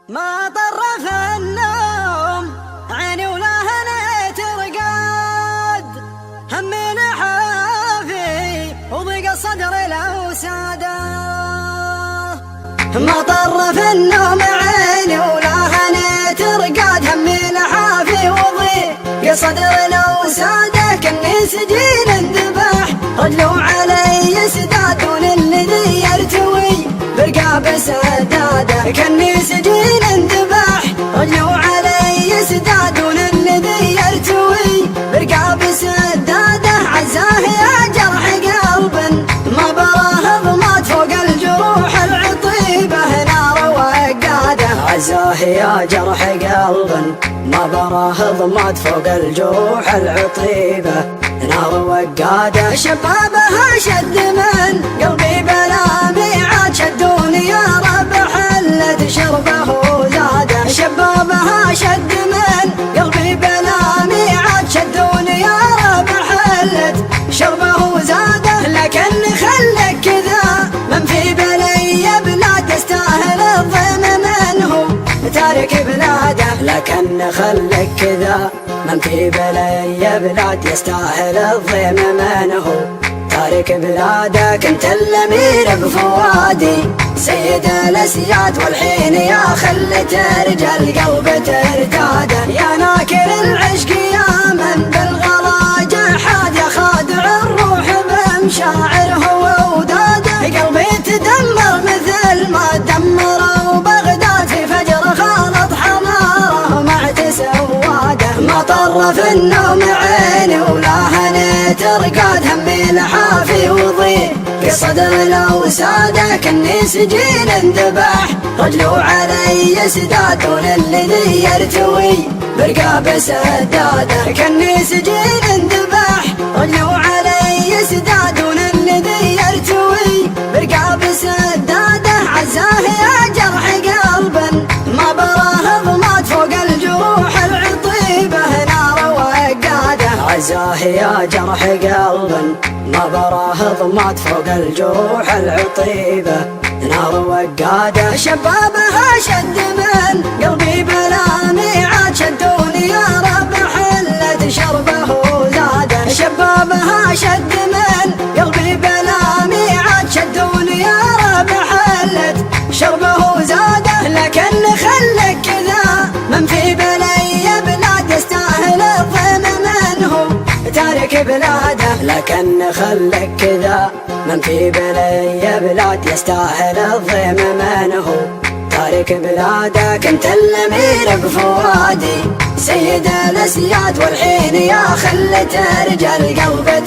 ما طرف النوم عيني ولا هنيت رقاد، همي لحافي وضيق الصدر لو ساده. ما طرف النوم عيني ولا هنيت رقاد، همي لحافي وضيق الصدر لو ساده. كني سجين انذبح رجلو علي سداد، وللذي يرتوي برقاب سداده. كني سجين انذبح رجلو علي سداد، وللذي يرتوي برقاب سداده. عزاه يا جرح قلب ما براه ضمات، فوق الجروح العطيبه نار وقاده. عزاه يا جرح قلب ما براه ضمات، فوق الجروح العطيبه نار وقاده. شبابها شد من قلبي بلا ميعاد، شدوني يا رب حلت شربه زاده. شبابها شد من قلبي بلا ميعاد، شدوني يا رب حلت شربه زاده. لكن خلك كذا من في بلي بلاد، يستاهل الضيم منه تارك بلاده. لكن خلك كذا من في بلي بلاد، يستاهل الضيم منه تارك بلاده. كنت الامير بفوادي سيد الاسياد، والحين يا خل ترجى القلب ترتاده. يا ناكر العشق يا من بالغلا جحاد، يا خادع الروح بمشاعره ووداده. قلبي تدمر مثل ما دمروا بغداد، في فجر خالط حماره مع تسواده. ما طرف النوم عيني ولا هنيت رقاد، همي لحافي وضيق الصدر لو ساده. كني سجين انذبح رجلو علي سداد، وللذي يرتوي برقاب سداده. كني سجين انذبح رجلو علي سداد، وللذي يرتوي برقاب سداده. عزاه يا جرح قلب ما براه ضمات، فوق الجروح العطيبه نار وقاده. عزاه يا جرح قلب ما براه ضمات، فوق الجروح العطيبه نار وقاده. شبابها شد من قلبي بلا ميعاد، شدوني يا رب حلت شربه زاده. شبابها شد من قلبي بلا ميعاد، شدوني يا رب حلت شربه زاده. لكن خلك كذا من في بلي بلاد، يستاهل الضيم منه تارك بلاده. لكن خلك كذا من في بلي بلاد، يستاهل الضيم منه تارك بلاده. كنت الامير بفوادي سيد الاسياد، والحين يا خل ترجى القلب